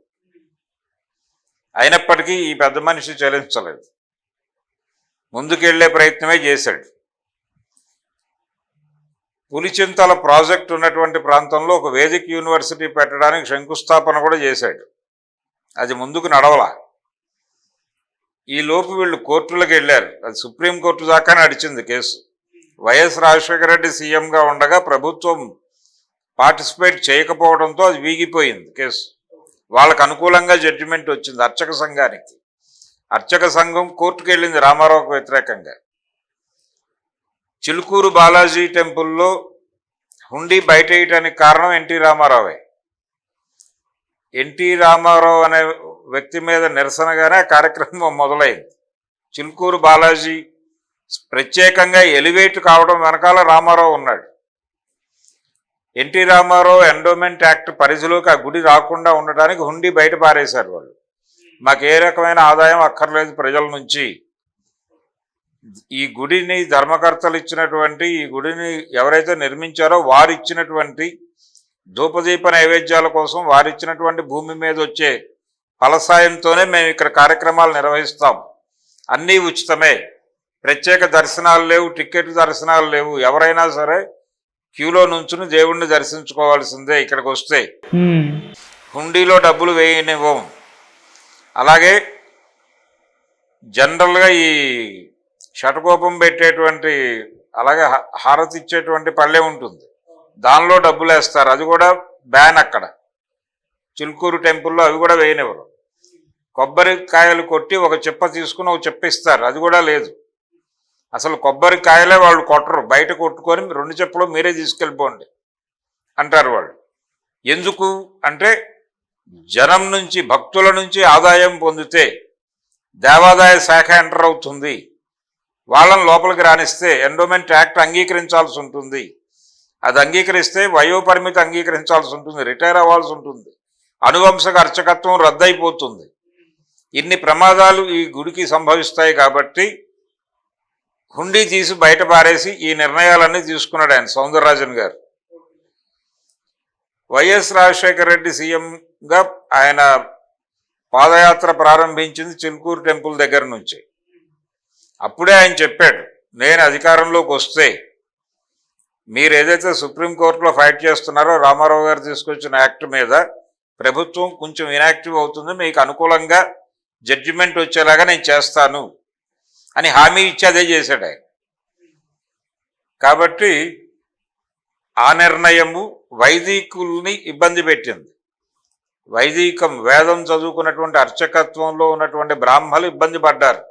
అయినప్పటికీ ఈ పెద్ద మనిషి చలించలేదు, ముందుకెళ్లే ప్రయత్నమే చేశాడు. పులిచింతల ప్రాజెక్ట్ ఉన్నటువంటి ప్రాంతంలో ఒక వేదిక యూనివర్సిటీ పెట్టడానికి శంకుస్థాపన కూడా చేశాడు. అది ముందుకు నడవలా. ఈ లోపు వీళ్ళు కోర్టులకు వెళ్ళారు. అది సుప్రీంకోర్టు దాకా నడిచింది కేసు. వైఎస్ రాజశేఖర రెడ్డి సీఎంగా ఉండగా ప్రభుత్వం పార్టిసిపేట్ చేయకపోవడంతో అది వీగిపోయింది కేసు. వాళ్ళకు అనుకూలంగా జడ్జిమెంట్ వచ్చింది అర్చక సంఘానికి. అర్చక సంఘం కోర్టుకు వెళ్ళింది రామారావుకు వ్యతిరేకంగా. చిలుకూరు బాలాజీ టెంపుల్లో హుండీ బయట వేయటానికి కారణం ఎన్టీ రామారావే. ఎన్టీ రామారావు అనే వ్యక్తి మీద నిరసనగానే ఆ కార్యక్రమం మొదలైంది. చిలుకూరు బాలాజీ ప్రత్యేకంగా ఎలివేట్ కావడం వెనకాల రామారావు ఉన్నాడు. ఎన్టీ రామారావు ఎండోమెంట్ యాక్ట్ పరిధిలోకి ఆ గుడి రాకుండా ఉండడానికి హుండీ బయట పారేశారు వాళ్ళు. మాకు ఏ రకమైన ఆదాయం అక్కర్లేదు ప్రజల నుంచి, ఈ గుడిని ధర్మకర్తలు ఇచ్చినటువంటి, ఈ గుడిని ఎవరైతే నిర్మించారో వారు ఇచ్చినటువంటి ధూపదీప నైవేద్యాల కోసం వారిచ్చినటువంటి భూమి మీద వచ్చే ఫలసాయంతోనే మేము ఇక్కడ కార్యక్రమాలు నిర్వహిస్తాం. అన్నీ ఉచితమే, ప్రత్యేక దర్శనాలు లేవు, టికెట్ దర్శనాలు లేవు. ఎవరైనా సరే క్యూలో నుంచుని దేవుణ్ణి దర్శించుకోవాల్సిందే ఇక్కడికి వస్తే. హుండీలో డబ్బులు వేయనివ్వం. అలాగే జనరల్గా ఈ షటకోపం పెట్టేటువంటి, అలాగే హారతి ఇచ్చేటువంటి పళ్ళె ఉంటుంది, దానిలో డబ్బులు వేస్తారు. అది కూడా బ్యాన్ అక్కడ చిలుకూరు టెంపుల్లో, అవి కూడా వేయనివ్వరు. కొబ్బరికాయలు కొట్టి ఒక చెప్ప తీసుకుని ఒక చెప్ప ఇస్తారు, అది కూడా లేదు. అసలు కొబ్బరికాయలే వాళ్ళు కొట్టరు, బయట కొట్టుకొని 2 చెప్పులు మీరే తీసుకెళ్ళిపోండి అంటారు వాళ్ళు. ఎందుకు అంటే జనం నుంచి, భక్తుల నుంచి ఆదాయం పొందితే దేవాదాయ శాఖ ఎంటర్ అవుతుంది. వాళ్ళని లోపలికి రానిస్తే ఎండోమెంట్ యాక్ట్ అంగీకరించాల్సి ఉంటుంది. అది అంగీకరిస్తే వయోపరిమితి అంగీకరించాల్సి ఉంటుంది, రిటైర్ అవ్వాల్సి ఉంటుంది. అనువంశక అర్చకత్వం రద్దయిపోతుంది. ఇన్ని ప్రమాదాలు ఈ గుడికి సంభవిస్తాయి కాబట్టి హుండీ తీసి బయట పారేసి ఈ నిర్ణయాలన్నీ తీసుకున్నాడు ఆయన సౌందరరాజన్ గారు. వైఎస్ రాజశేఖర రెడ్డి సీఎంగా ఆయన పాదయాత్ర ప్రారంభించింది చిలుకూరు టెంపుల్ దగ్గర నుంచి. అప్పుడే ఆయన చెప్పాడు, నేను అధికారంలోకి వస్తే మీరు ఏదైతే సుప్రీంకోర్టులో ఫైట్ చేస్తున్నారో రామారావు గారు తీసుకొచ్చిన యాక్ట్ మీద ప్రభుత్వం కొంచెం ఇనాక్టివ్ అవుతుంది, మీకు అనుకూలంగా జడ్జిమెంట్ వచ్చేలాగా నేను చేస్తాను అని హామీ ఇచ్చి అదే చేశాడు ఆయన. కాబట్టి ఆ నిర్ణయము వైదికుల్ని ఇబ్బంది పెట్టింది. వైదికం వేదం చదువుకున్నటువంటి అర్చకత్వంలో ఉన్నటువంటి బ్రాహ్మలు ఇబ్బంది పడ్డారు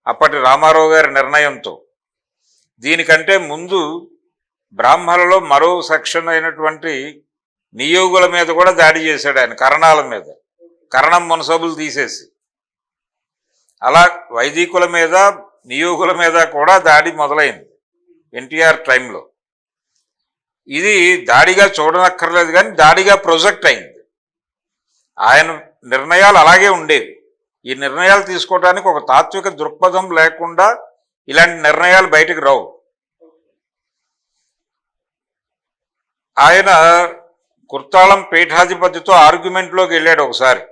అప్పటి రామారావు గారి నిర్ణయంతో. దీనికంటే ముందు బ్రాహ్మణులలో మరో సెక్షన్ అయినటువంటి నియోగుల మీద కూడా దాడి చేశాడు ఆయన, కరణాల మీద, కరణం మునసబులు తీసేసి. అలా వైదికుల మీద నియోగుల మీద కూడా దాడి మొదలైంది ఎన్టీఆర్ టైంలో. ఇది దాడిగా చూడనక్కర్లేదు కానీ దాడిగా ప్రొజెక్ట్ అయింది. ఆయన నిర్ణయాలు అలాగే ఉండేవి. ఈ నిర్ణయాలు తీసుకోవడానికి ఒక తాత్విక దృక్పథం లేకుండా ఇలాంటి నిర్ణయాలు బయటకు రావు. ఆయన కుర్తాళం పీఠాధిపతితో ఆర్గ్యుమెంట్లోకి వెళ్ళాడు ఒకసారి,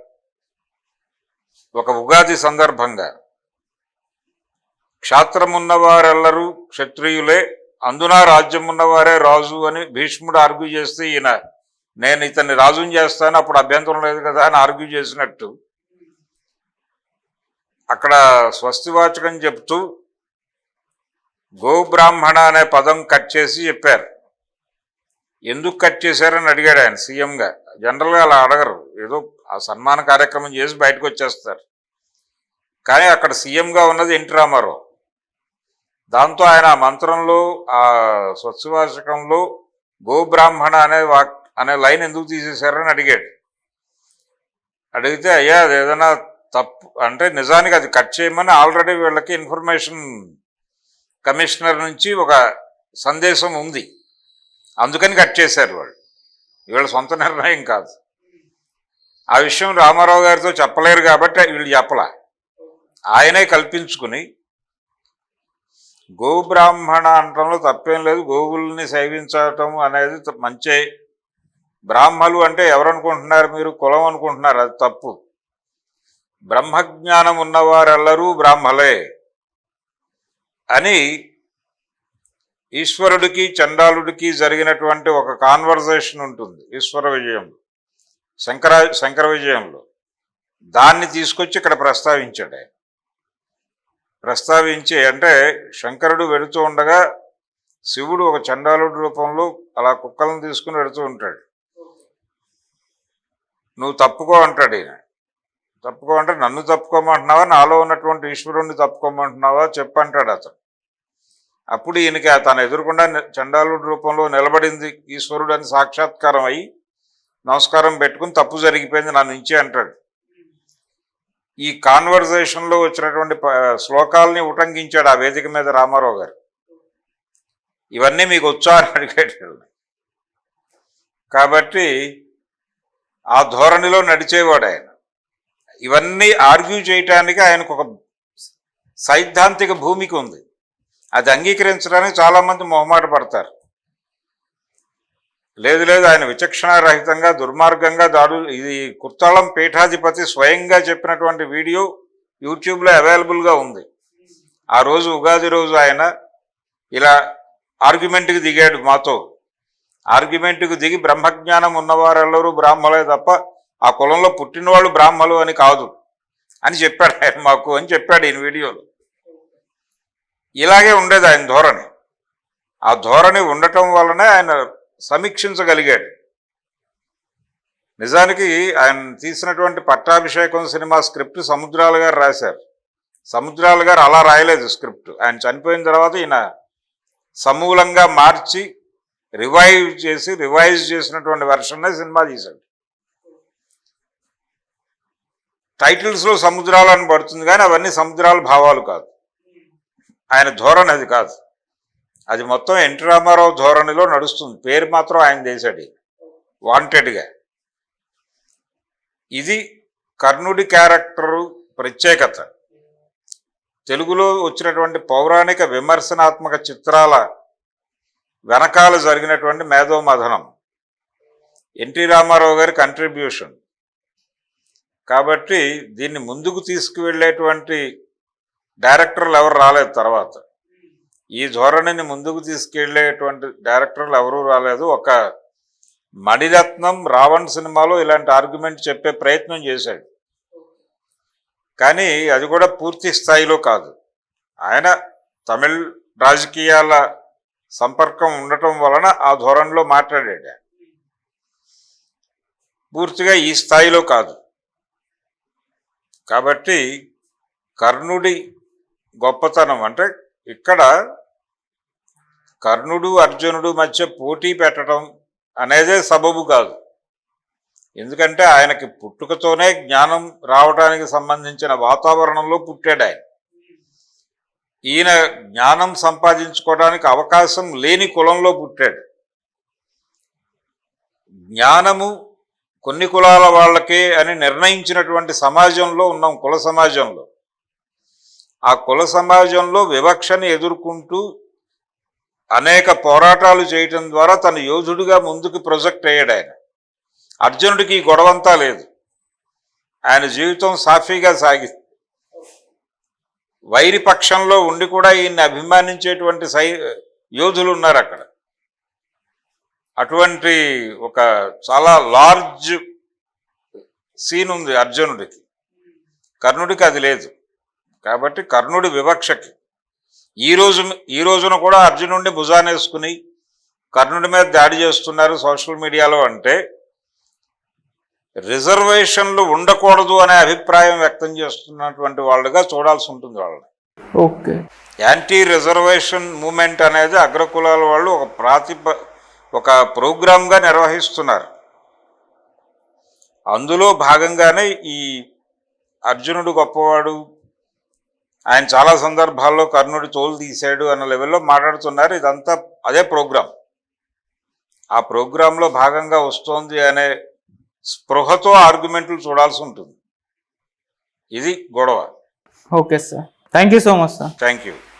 ఒక ఉగాది సందర్భంగా. క్షాత్రమున్నవారెల్లరూ క్షత్రియులే, అందున రాజ్యం ఉన్నవారే రాజు అని భీష్ముడు ఆర్గ్యూ చేస్తే ఈయన నేను ఇతన్ని రాజుని చేస్తాను అప్పుడు అభ్యంతరం లేదు కదా అని ఆర్గ్యూ చేసినట్టు అక్కడ స్వస్తివాచకం చెప్తూ గోబ్రాహ్మణ అనే పదం కట్ చేసి చెప్పారు. ఎందుకు కట్ చేశారని అడిగాడు ఆయన సీఎంగా. జనరల్గా అలా అడగరు, ఏదో ఆ సన్మాన కార్యక్రమం చేసి బయటకు వచ్చేస్తారు. కానీ అక్కడ సీఎంగా ఉన్నది ఎన్టీ రామారావు. దాంతో ఆయన ఆ మంత్రంలో ఆ స్వస్తివాచకంలో గోబ్రాహ్మణ అనే లైన్ ఎందుకు తీసేశారని అడిగాడు. అడిగితే అయ్యా అది ఏదైనా తప్పు అంటే నిజానికి అది కట్ చేయమని ఆల్రెడీ వీళ్ళకి ఇన్ఫర్మేషన్ కమిషనర్ నుంచి ఒక సందేశం ఉంది, అందుకని కట్ చేశారు వాళ్ళు. వీళ్ళ సొంత నిర్ణయం కాదు. ఆ విషయం రామారావు గారితో చెప్పలేరు కాబట్టి వీళ్ళు చెప్పలా. ఆయనే కల్పించుకుని గోబ్రాహ్మణ అనటంలో తప్పేం లేదు, గోవుల్ని సేవించటం అనేది మంచే. బ్రాహ్మలు అంటే ఎవరనుకుంటున్నారు మీరు? కులం అనుకుంటున్నారు, అది తప్పు. బ్రహ్మజ్ఞానం ఉన్నవారెల్లరూ బ్రాహ్మలే అని ఈశ్వరుడికి చండాలుడికి జరిగినటువంటి ఒక కాన్వర్జేషన్ ఉంటుంది ఈశ్వర విజయంలో, శంకర విజయంలో. దాన్ని తీసుకొచ్చి ఇక్కడ ప్రస్తావించాడు ఆయన. ప్రస్తావించి అంటే శంకరుడు వెళుతూ ఉండగా శివుడు ఒక చండాలుడి రూపంలో అలా కుక్కలను తీసుకుని వెళుతూ ఉంటాడు. నువ్వు తప్పుకో అంటాడు ఈయన. తప్పుకో అంటే నన్ను తప్పుకోమంటున్నావా, నాలో ఉన్నటువంటి ఈశ్వరుణ్ణి తప్పుకోమంటున్నావా చెప్పంటాడు అతను. అప్పుడు ఈయనకి తను ఎదురుకుండా చండాలుడి రూపంలో నిలబడింది ఈశ్వరుడు అని సాక్షాత్కారం అయ్యి నమస్కారం పెట్టుకుని తప్పు జరిగిపోయింది నా నుంచి అంటాడు. ఈ కాన్వర్జేషన్లో వచ్చినటువంటి శ్లోకాలని ఉటంకించాడు ఆ వేదిక మీద రామారావు గారు. ఇవన్నీ మీకు వచ్చా అని అడిగాడు. కాబట్టి ఆ ధోరణిలో నడిచేవాడు ఆయన. ఇవన్నీ ఆర్గ్యూ చేయటానికి ఆయనకు ఒక సైద్ధాంతిక భూమిక ఉంది. అది అంగీకరించడానికి చాలామంది మొహమాట పడతారు. లేదు లేదు ఆయన విచక్షణారహితంగా దుర్మార్గంగా దాడులు. ఇది కుర్తాళం పీఠాధిపతి స్వయంగా చెప్పినటువంటి వీడియో యూట్యూబ్లో అవైలబుల్గా ఉంది. ఆ రోజు ఉగాది రోజు ఆయన ఇలా ఆర్గ్యుమెంట్కి దిగాడు మాతో. ఆర్గ్యుమెంట్కి దిగి బ్రహ్మజ్ఞానం ఉన్నవారెల్లరూ బ్రాహ్మలే తప్ప ఆ కులంలో పుట్టినవాళ్ళు బ్రాహ్మలు అని కాదు అని చెప్పాడు ఆయన మాకు అని చెప్పాడు ఈయన వీడియోలో. ఇలాగే ఉండేది ఆయన ధోరణి. ఆ ధోరణి ఉండటం వల్లనే ఆయన సమీక్షించగలిగాడు. నిజానికి ఆయన తీసినటువంటి పట్టాభిషేకం సినిమా స్క్రిప్ట్ సముద్రాల గారు రాశారు. సముద్రాల గారు అలా రాయలేదు స్క్రిప్ట్. ఆయన చనిపోయిన తర్వాత ఈయన సమూలంగా మార్చి రివైజ్ చేసినటువంటి వెర్షన్నే సినిమా తీశాడు. టైటిల్స్లో సముద్రాలు అని పడుతుంది కానీ అవన్నీ సముద్రాల భావాలు కాదు. ఆయన ధోరణి అది కాదు. అది మొత్తం ఎన్టీ రామారావు ధోరణిలో నడుస్తుంది. పేరు మాత్రం ఆయన చేశాడు వాంటెడ్గా. ఇది కర్ణుడి క్యారెక్టరు ప్రత్యేకత. తెలుగులో వచ్చినటువంటి పౌరాణిక విమర్శనాత్మక చిత్రాల వెనకాల జరిగినటువంటి మేధోమథనం, ఎన్టీ రామారావు గారి కంట్రిబ్యూషన్. కాబట్టి దీన్ని ముందుకు తీసుకువెళ్ళేటువంటి డైరెక్టర్లు ఎవరు రాలేదు. తర్వాత ఈ ధోరణిని ముందుకు తీసుకెళ్లేటువంటి డైరెక్టర్లు ఎవరూ రాలేదు. ఒక మణిరత్నం రావణ్ సినిమాలో ఇలాంటి ఆర్గ్యుమెంట్ చెప్పే ప్రయత్నం చేశాడు, కానీ అది కూడా పూర్తి స్థాయిలో కాదు. ఆయన తమిళ్ రాజకీయాల సంపర్కం ఉండటం వలన ఆ ధోరణిలో మాట్లాడాడు, పూర్తిగా ఈ స్థాయిలో కాదు. కాబట్టి కర్ణుడి గొప్పతనం అంటే ఇక్కడ కర్ణుడు అర్జునుడు మధ్య పోటీ పెట్టడం అనేదే సబబు కాదు. ఎందుకంటే ఆయనకి పుట్టుకతోనే జ్ఞానం రావడానికి సంబంధించిన వాతావరణంలో పుట్టాడు ఆయన. ఈయన జ్ఞానం సంపాదించుకోవడానికి అవకాశం లేని కులంలో పుట్టాడు. జ్ఞానము కొన్ని కులాల వాళ్ళకే అని నిర్ణయించినటువంటి సమాజంలో ఉన్నాం, కుల సమాజంలో. ఆ కుల సమాజంలో వివక్షని ఎదుర్కొంటూ అనేక పోరాటాలు చేయటం ద్వారా తన యోధుడిగా ముందుకు ప్రొజెక్ట్ అయ్యాడు ఆయన. అర్జునుడికి ఈ గొడవంతా లేదు, ఆయన జీవితం సాఫీగా సాగింది. వైరి పక్షంలో ఉండి కూడా ఈయన్ని అభిమానించేటువంటి యోధులు ఉన్నారు అక్కడ. అటువంటి ఒక చాలా లార్జ్ సీన్ ఉంది అర్జునుడికి, కర్ణుడికి అది లేదు. కాబట్టి కర్ణుడి వివక్షకి ఈ రోజున కూడా అర్జునుడిని భుజానేసుకుని కర్ణుడి మీద దాడి చేస్తున్నారు సోషల్ మీడియాలో. అంటే రిజర్వేషన్లు ఉండకూడదు అనే అభిప్రాయం వ్యక్తం చేస్తున్నటువంటి వాళ్ళుగా చూడాల్సి ఉంటుంది వాళ్ళని. ఓకే, యాంటీ రిజర్వేషన్ మూమెంట్ అనేది అగ్రకులాల వాళ్ళు ఒక ప్రోగ్రామ్గా నిర్వహిస్తున్నారు. అందులో భాగంగానే ఈ అర్జునుడు గొప్పవాడు, ఆయన చాలా సందర్భాల్లో కర్ణుడి తోలు తీశాడు అన్న లెవెల్లో మాట్లాడుతున్నారు. ఇదంతా అదే ప్రోగ్రాం. ఆ ప్రోగ్రాంలో భాగంగా వస్తోంది అనే స్పృహతో ఆర్గ్యుమెంట్లు చూడాల్సి ఉంటుంది. ఇది గొడవ. Okay sir, thank you so much sir. Thank you.